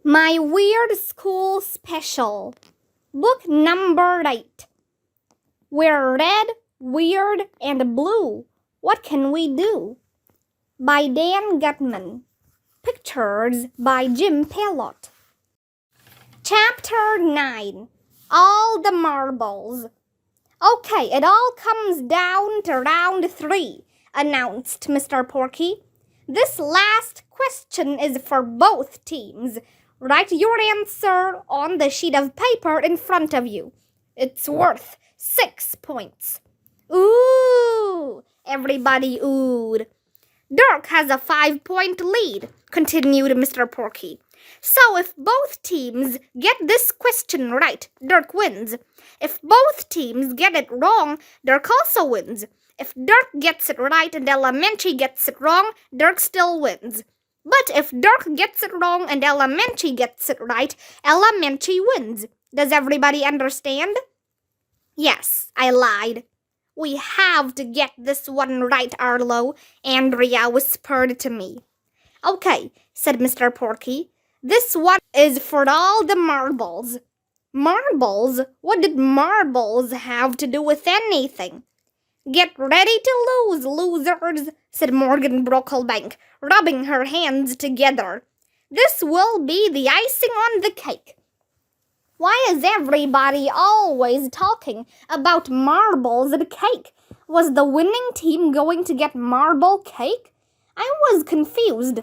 My Weird School Special, book number 8. We're red, weird, and blue. What can we do? By Dan Gutman. Pictures by Jim Pelot. Chapter 9. All the Marbles. Okay, it all comes down to round 3, announced Mr. Porky. This last question is for both teams. Write your answer on the sheet of paper in front of you. It's worth 6 points. Ooh! Everybody oohed. Dirk has a 5-point lead, continued Mr. Porky. So if both teams get this question right, Dirk wins. If both teams get it wrong, Dirk also wins. If Dirk gets it right and Elementary gets it wrong, Dirk still wins. But if Dirk gets it wrong and Elementary gets it right, Elementary wins. Does everybody understand? Yes, I lied. We have to get this one right, Arlo, Andrea whispered to me. Okay, said Mr. Porky. This one is for all the marbles. Marbles? What did marbles have to do with anything? Get ready to lose, losers, said Morgan Brocklebank, rubbing her hands together. This will be the icing on the cake. Why is everybody always talking about marbles and cake? Was the winning team going to get marble cake? I was confused.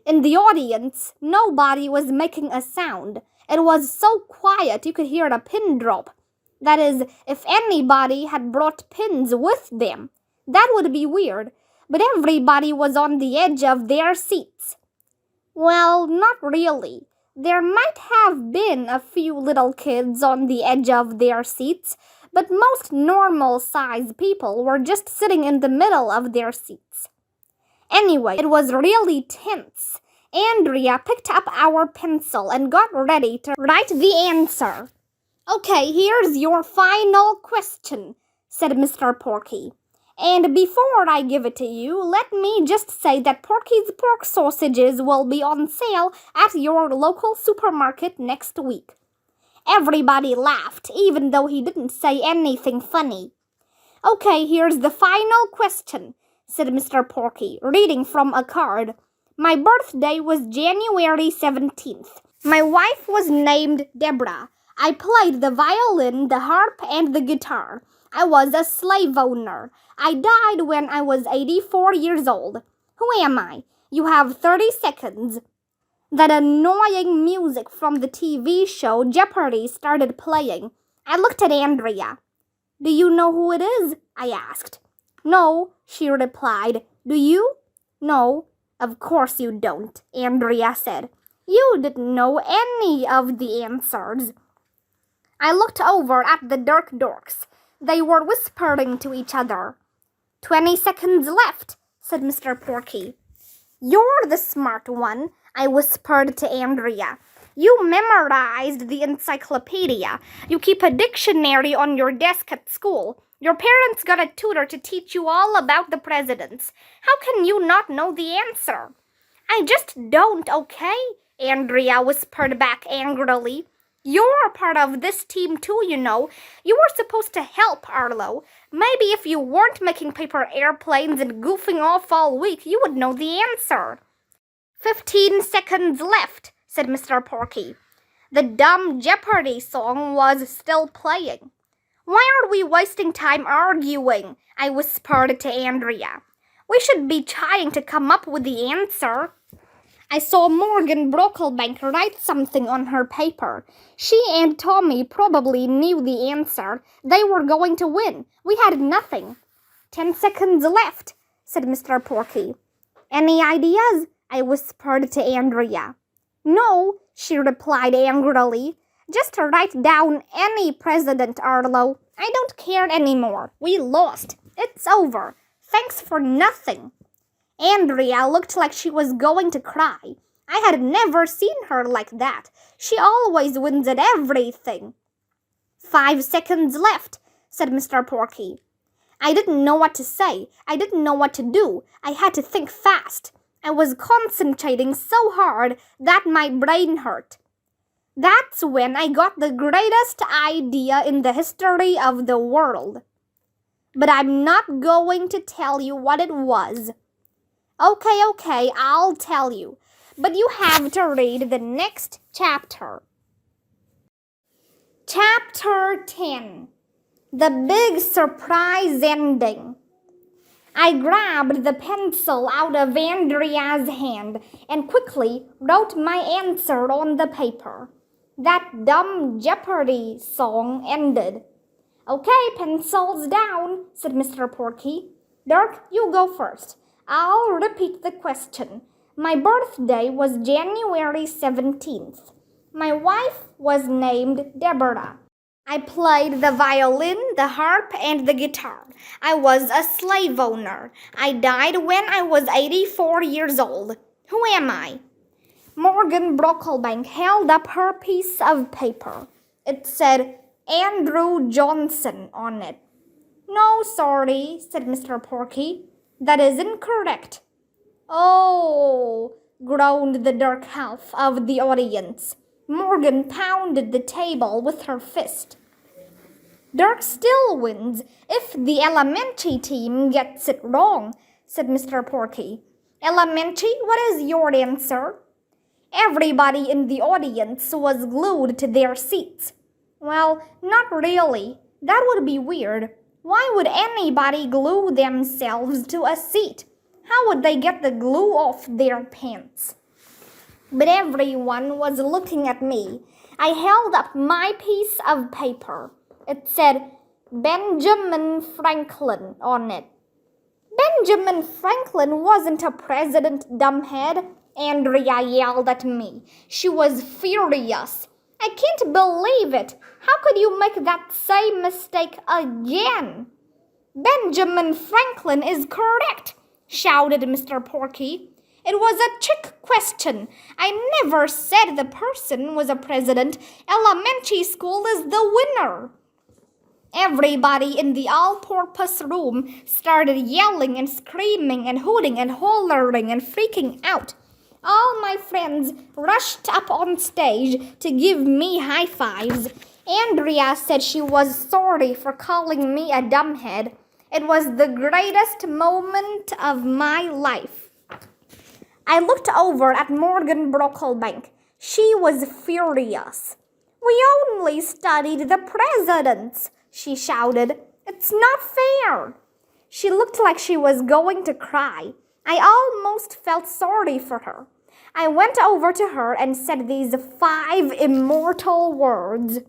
In the audience, nobody was making a sound. It was so quiet you could hear a pin drop. That is, if anybody had brought pins with them. That would be weird, but everybody was on the edge of their seats. Well, not really. There might have been a few little kids on the edge of their seats, but most normal-sized people were just sitting in the middle of their seats. Anyway, it was really tense. Andrea picked up our pencil and got ready to write the answer. Okay, here's your final question, said Mr. Porky. And before I give it to you, let me just say that Porky's pork sausages will be on sale at your local supermarket next week. Everybody laughed, even though he didn't say anything funny. Okay, here's the final question, said Mr. Porky, reading from a card. My birthday was January 17th. My wife was named Deborah. I played the violin, the harp, and the guitar. I was a slave owner. I died when I was 84 years old. Who am I? You have 30 seconds. That annoying music from the TV show Jeopardy started playing. I looked at Andrea. Do you know who it is? I asked. No, she replied. Do you? No, of course you don't, Andrea said. You didn't know any of the answers. I looked over at the Dirk Dorks. They were whispering to each other. 20 seconds left, said Mr. Porky. You're the smart one, I whispered to Andrea. You memorized the encyclopedia. You keep a dictionary on your desk at school. Your parents got a tutor to teach you all about the presidents. How can you not know the answer? I just don't, okay? Andrea whispered back angrily. You're part of this team too, you know. You were supposed to help, Arlo. Maybe if you weren't making paper airplanes and goofing off all week, you would know the answer. 15 seconds left, said Mr. Porky. The dumb Jeopardy song was still playing. Why are we wasting time arguing? I whispered to Andrea. We should be trying to come up with the answer. I saw Morgan Brocklebank write something on her paper. She and Tommy probably knew the answer. They were going to win. We had nothing. 10 seconds left, said Mr. Porky. Any ideas? I whispered to Andrea. No, she replied angrily. Just write down any president, Arlo. I don't care anymore. We lost. It's over. Thanks for nothing. Andrea looked like she was going to cry. I had never seen her like that. She always wins at everything. 5 seconds left, said Mr. Porky. I didn't know what to say. I didn't know what to do. I had to think fast. I was concentrating so hard that my brain hurt. That's when I got the greatest idea in the history of the world. But I'm not going to tell you what it was. Okay, I'll tell you. But you have to read the next chapter. Chapter 10. The Big Surprise Ending. I grabbed the pencil out of Andrea's hand and quickly wrote my answer on the paper. That dumb Jeopardy song ended. Okay, pencils down, said Mr. Porky. Dirk, you go first. I'll repeat the question. My birthday was January 17th. My wife was named Deborah. I played the violin, the harp, and the guitar. I was a slave owner. I died when I was 84 years old. Who am I? Morgan Brocklebank held up her piece of paper. It said Andrew Johnson on it. No, sorry, said Mr. Porky. That is incorrect. Oh, groaned the dark half of the audience. Morgan pounded the table with her fist. Dirk still wins if the elementary team gets it wrong, said Mr. Porky. Elementary, what is your answer? Everybody in the audience was glued to their seats. Well, not really. That would be weird. Why would anybody glue themselves to a seat? How would they get the glue off their pants? But everyone was looking at me. I held up my piece of paper. It said Benjamin Franklin on it. Benjamin Franklin wasn't a president, dumbhead, Andrea yelled at me. She was furious. I can't believe it. How could you make that same mistake again? Benjamin Franklin is correct, shouted Mr. Porky. It was a trick question. I never said the person was a president. Elementary school is the winner. Everybody in the all-purpose room started yelling and screaming and hooting and hollering and freaking out. All my friends rushed up on stage to give me high fives. Andrea said she was sorry for calling me a dumbhead. It was the greatest moment of my life. I looked over at Morgan Brocklebank. She was furious. We only studied the presidents, she shouted. It's not fair. She looked like she was going to cry. I almost felt sorry for her. I went over to her and said these 5 immortal words.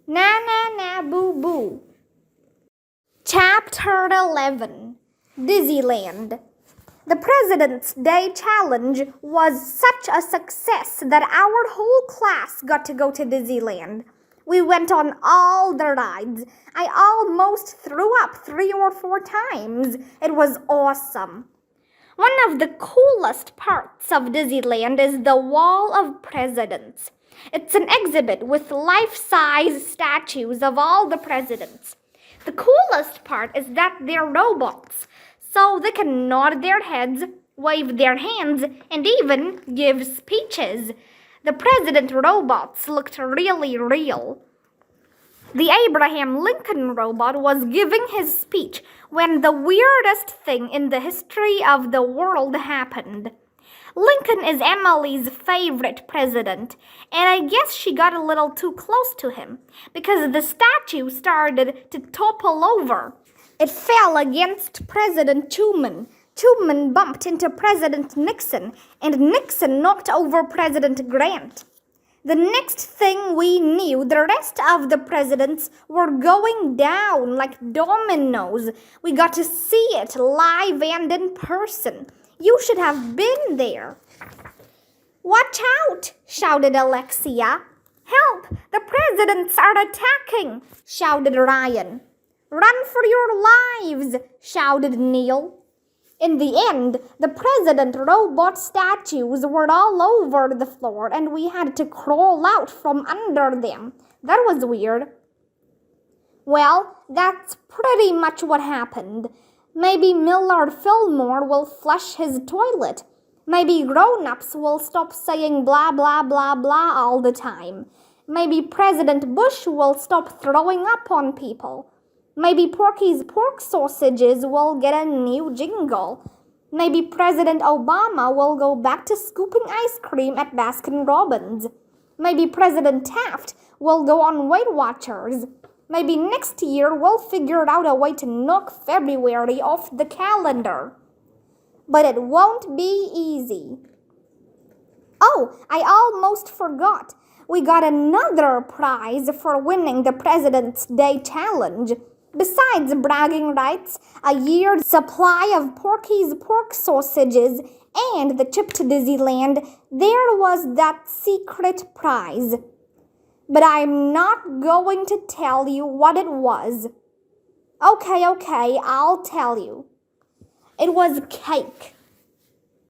Na na na boo boo. Chapter 11. Disneyland. The President's Day Challenge was such a success that our whole class got to go to Disneyland. We went on all the rides. I almost threw up 3 or 4 times. It was awesome. One of the coolest parts of Disneyland is the Wall of Presidents. It's an exhibit with life-size statues of all the presidents. The coolest part is that they're robots, so they can nod their heads, wave their hands, and even give speeches. The president robots looked really real. The Abraham Lincoln robot was giving his speech when the weirdest thing in the history of the world happened. Lincoln is Emily's favorite president, and I guess she got a little too close to him because the statue started to topple over. It fell against President Truman. Truman bumped into President Nixon, and Nixon knocked over President Grant. The next thing we knew, the rest of the presidents were going down like dominoes. We got to see it live and in person. You should have been there. Watch out, shouted Alexia. Help, the presidents are attacking, shouted Ryan. Run for your lives, shouted Neil. In the end, the president robot statues were all over the floor and we had to crawl out from under them. That was weird. Well, that's pretty much what happened. Maybe Millard Fillmore will flush his toilet. Maybe grown-ups will stop saying blah blah blah blah all the time. Maybe President Bush will stop throwing up on people. Maybe Porky's pork sausages will get a new jingle. Maybe President Obama will go back to scooping ice cream at Baskin-Robbins. Maybe President Taft will go on Weight Watchers. Maybe next year we'll figure out a way to knock February off the calendar. But it won't be easy. Oh, I almost forgot. We got another prize for winning the President's Day Challenge. Besides bragging rights, a year's supply of Porky's pork sausages, and the trip to Disneyland, there was that secret prize. But I'm not going to tell you what it was. Okay, I'll tell you. It was cake.